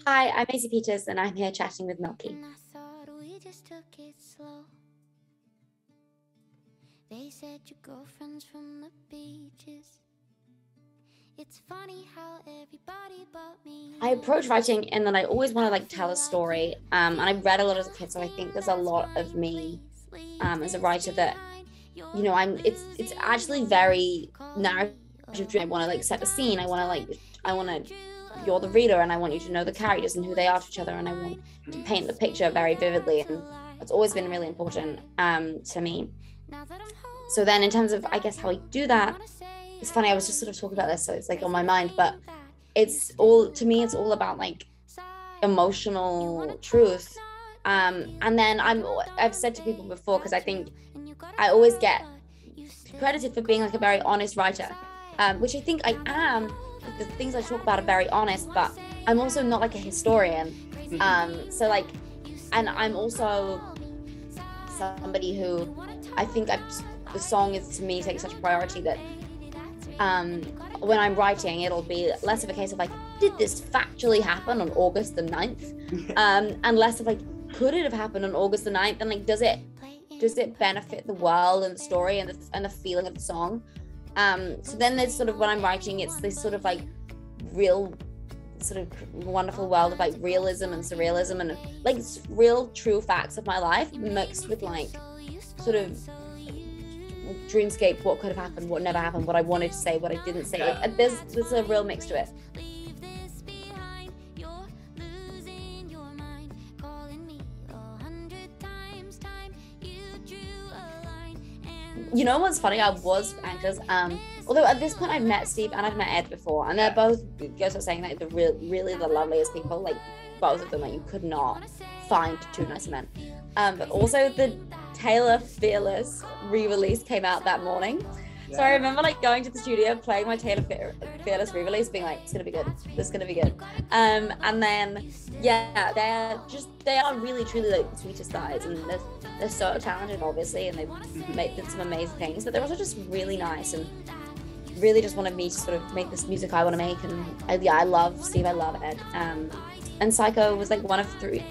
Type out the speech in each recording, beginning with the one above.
Hi, I'm Maisie Peters and I'm here chatting with Milky. They said your girlfriend's from the beaches. It's funny how everybody but me. I approach writing and then I always want to like tell a story. And I read a lot as a kid, so I think there's a lot of me as a writer that, you know, it's actually very narrative driven. I want to like set the scene. I want to you're the reader and I want you to know the characters and who they are to each other, and I want to paint the picture very vividly, and it's always been really important to me. So then in terms of, I guess, how I do that, it's funny, I was just sort of talking about this, so it's like on my mind, but it's all, to me, it's all about like emotional truth. And then I've said to people before, because I think I always get credited for being like a very honest writer, which I think I am. The things I talk about are very honest, but I'm also not like a historian. So like, and I'm also somebody who I think the song is, to me, takes such a priority that when I'm writing, it'll be less of a case of like, did this factually happen on August the 9th? And less of like, could it have happened on August the 9th? And like, does it benefit the world and the story and the feeling of the song? So then there's sort of, when I'm writing, it's this sort of like real sort of wonderful world of like realism and surrealism and like real true facts of my life mixed with like sort of dreamscape, what could have happened, what never happened, what I wanted to say, what I didn't say. Like, there's a real mix to it. You know what's funny? I was anxious. Although at this point I've met Steve and I've met Ed before, and they're both, goes without saying, like really the loveliest people. Like both of them, like you could not find two nicer men. But also the Taylor Fearless re-release came out that morning. So I remember like going to the studio, playing my Taylor Fearless re-release, being like, it's gonna be good. This is gonna be good. And then they are really truly like the sweetest guys, and they're so talented, obviously, and they've made some amazing things. But they're also just really nice and really just wanted me to sort of make this music I want to make. And I love Steve, I love Ed. And Psycho was like one of three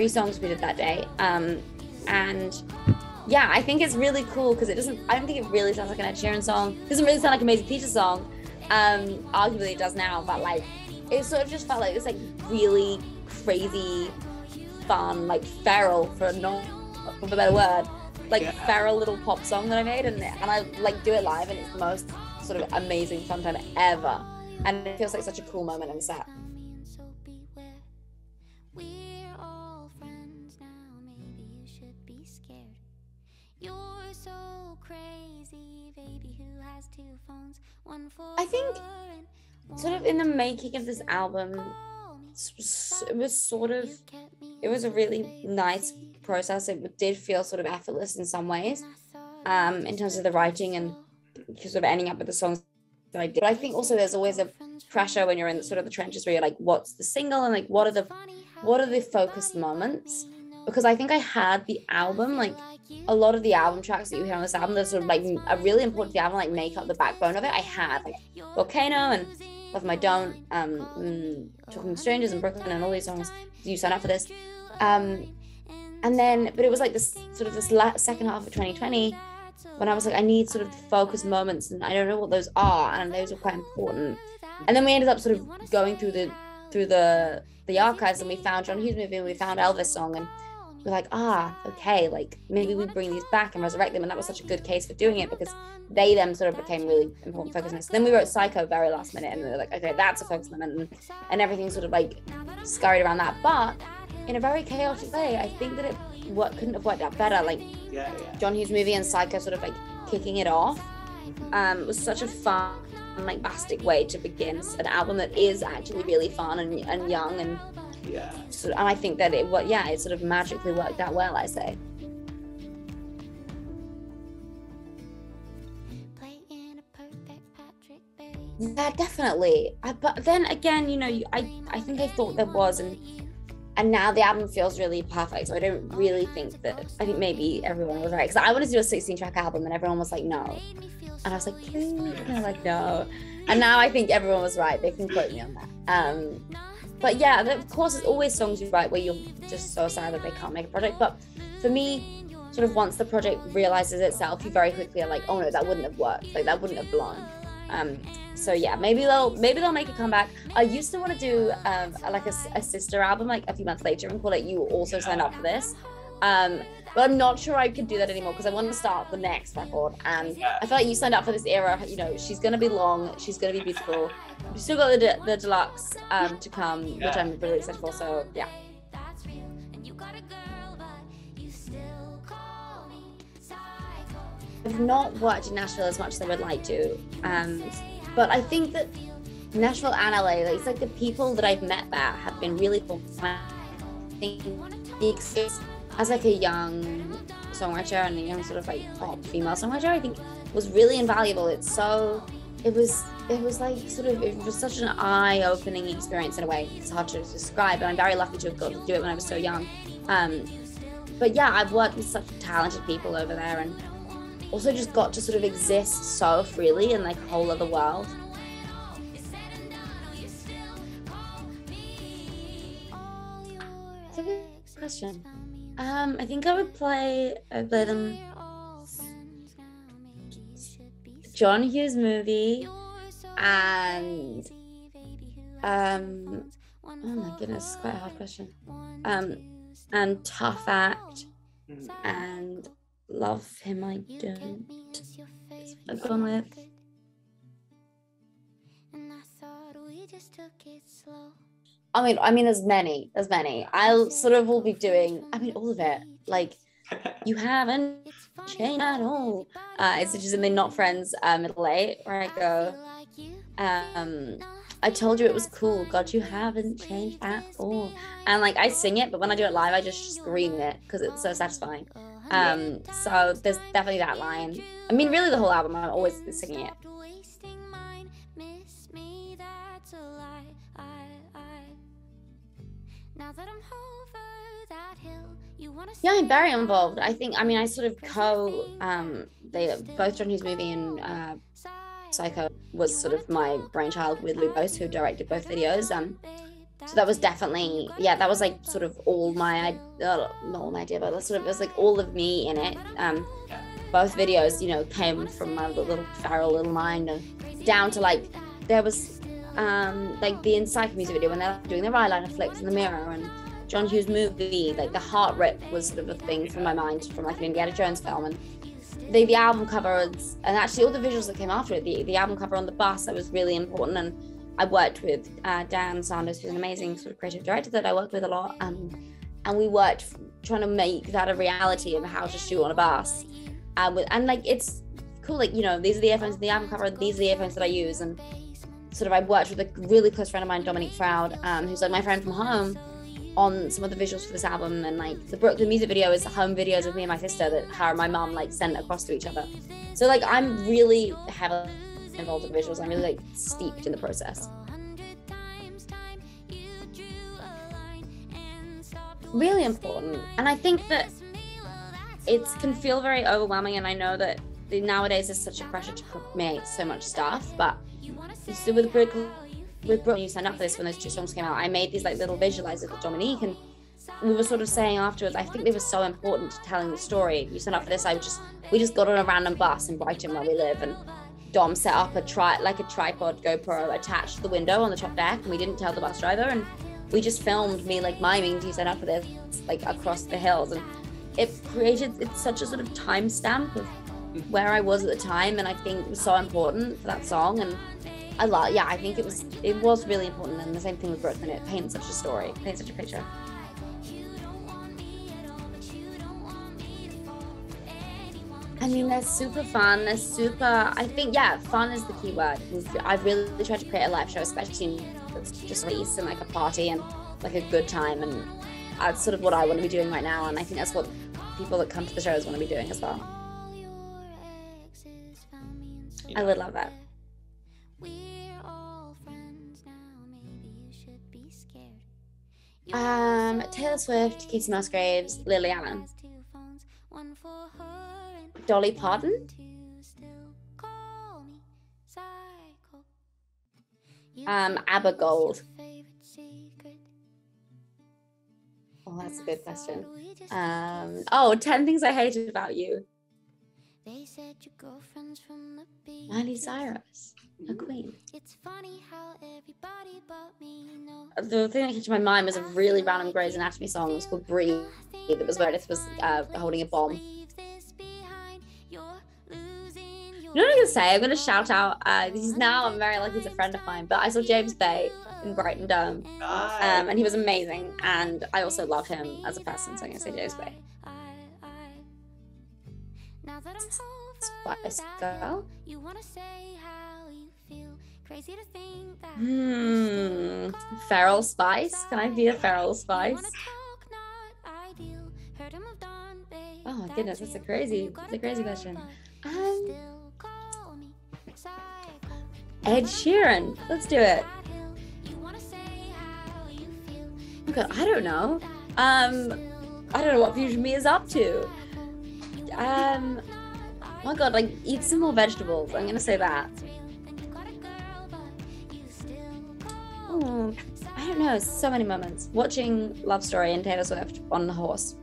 songs we did that day. And yeah, I think it's really cool because I don't think it really sounds like an Ed Sheeran song. It doesn't really sound like a Maisie Peter song. Arguably it does now, but like, it sort of just felt like this like really crazy, fun, like feral, for a better word, like feral little pop song that I made, and I like do it live, and it's the most sort of amazing fun time ever. And it feels like such a cool moment in the set. I think sort of in the making of this album, it was a really nice process. It did feel sort of effortless in some ways, in terms of the writing and sort of ending up with the songs that I did. But I think also there's always a pressure when you're in sort of the trenches where you're like, what's the single, and like what are the focused moments? Because I think I had the album, like a lot of the album tracks that you hear on this album, that's sort of like a really important to the album, like make up the backbone of it. I had like Volcano and Love My Don't, Talking to Strangers and Brooklyn and all these songs. You sign up for this. And then, but it was like this sort of this second half of 2020 when I was like, I need sort of focused moments, and I don't know what those are, and those are quite important. And then we ended up sort of going through the archives, and we found John Hughes movie, and we found Elvis song, and we're like, okay, like maybe we bring these back and resurrect them. And that was such a good case for doing it, because they then sort of became really important focus moments. Then we wrote Psycho very last minute, and we were like, okay, that's a focus moment, and everything sort of like scurried around that. But in a very chaotic way, I think that couldn't have worked out better. Like John Hughes movie and Psycho sort of like kicking it off was such a fun, like bastic way to begin an album that is actually really fun and young, and and I think that it sort of magically worked out well, I say. Yeah, definitely. But then again, you know, I think I thought there was, and And now the album feels really perfect. So I don't really think that, I think maybe everyone was right. Because I wanted to do a 16-track album and everyone was like, no. And I was like, please. And they're like, no. And now I think everyone was right. They can quote me on that. But yeah, of course, there's always songs you write where you're just so sad that they can't make a project. But for me, sort of once the project realizes itself, you very quickly are like, oh no, that wouldn't have worked. Like that wouldn't have blown. So yeah, maybe they'll make a comeback. I used to want to do like a sister album like a few months later and call it You Also Signed Up For This. But I'm not sure I could do that anymore because I want to start the next record. And I feel like You Signed Up For This era, you know, she's going to be long, she's going to be beautiful. We've still got the deluxe to come, which I'm really excited for. So yeah. I've not worked in Nashville as much as I would like to, but I think that Nashville and LA, like, it's like the people that I've met there have been really cool. I think the experience as like a young songwriter and a young sort of like pop female songwriter, I think was really invaluable. It was like sort of, it was such an eye-opening experience in a way. It's hard to describe, but I'm very lucky to have got to do it when I was so young. But yeah, I've worked with such talented people over there and also just got to sort of exist so freely in like a whole other world. That's a good question. I think I would play them John Hughes Movie and oh my goodness, quite a hard question. And Tough Act and Love Him I Don't. I've gone with. I mean, there's many. I'll sort of will be doing, all of it. Like, You Haven't Changed at All. It's just in the Not Friends middle eight where I go, I told you it was cool. God, you haven't changed at all. And like I sing it, but when I do it live, I just scream it because it's so satisfying. So there's definitely that line. I mean, really the whole album, I'm always singing it. Yeah, I'm very involved. I think, I sort of both John Hughes Movie and Psycho was sort of my brainchild with Lou Bose, who directed both videos. So that was definitely, that was like sort of all my, not all my idea, but it was like all of me in it. Both videos, you know, came from my little feral little mind, and down to like, there was like the Psycho music video when they're doing their eyeliner flicks in the mirror, and John Hughes Movie, like the heart rip was sort of a thing from my mind from like an Indiana Jones film. And the album cover and actually all the visuals that came after it, the album cover on the bus, that was really important. And I worked with Dan Sanders, who's an amazing sort of creative director that I work with a lot, and we worked trying to make that a reality of how to shoot on a bus, and like it's cool, like, you know, these are the earphones in the album cover, and these are the earphones that I use. And sort of I worked with a really close friend of mine, Dominique Froud, who's like my friend from home, on some of the visuals for this album. And like the Brooklyn music video is home videos of me and my sister that her and my mom like sent across to each other. So like I'm really heavily involved in visuals. I'm really like steeped in the process. Really important. And I think that it can feel very overwhelming, and I know that nowadays there's such a pressure to make so much stuff, but so with Brooklyn, you signed up for this when those two songs came out, I made these like little visualizers with Dominique, and we were sort of saying afterwards, I think they were so important to telling the story. You signed up for this, we just got on a random bus in Brighton where we live, and Dom set up a tripod GoPro attached to the window on the top deck, and we didn't tell the bus driver, and we just filmed me like miming to sign up for this like across the hills, and it's such a sort of timestamp of where I was at the time, and I think it was so important for that song. And I think it was really important. And the same thing with Brooklyn, it paints such a story, paints such a picture. I mean, they're super fun. I think, fun is the key word. I've really tried to create a live show, especially that's just release and like a party and like a good time. And that's sort of what I want to be doing right now. And I think that's what people that come to the shows want to be doing as well. I would love that. Taylor Swift, Casey Musgraves, Lily Allen. Dolly Parton. ABBA Gold. Oh, that's a good question. 10 Things I Hated About You. Miley Cyrus, a queen. The thing that came to my mind was a really random Grey's Anatomy song. It was called Breathe. It was Meredith was holding a bomb. You know what I'm going to say? I'm going to shout out, he's now, I'm very lucky he's a friend of mine, but I saw James Bay in Brighton Dome, and he was amazing, and I also love him as a person, so I'm going to say James Bay. Spice Girl. Feral Spice. Can I be a Feral Spice? Oh my goodness, that's a crazy question. Ed Sheeran. Let's do it. Oh God, I don't know. I don't know what Fusion Me is up to. Oh my God, like eat some more vegetables. I'm gonna say that. Oh, I don't know. So many moments watching Love Story and Taylor Swift on the horse.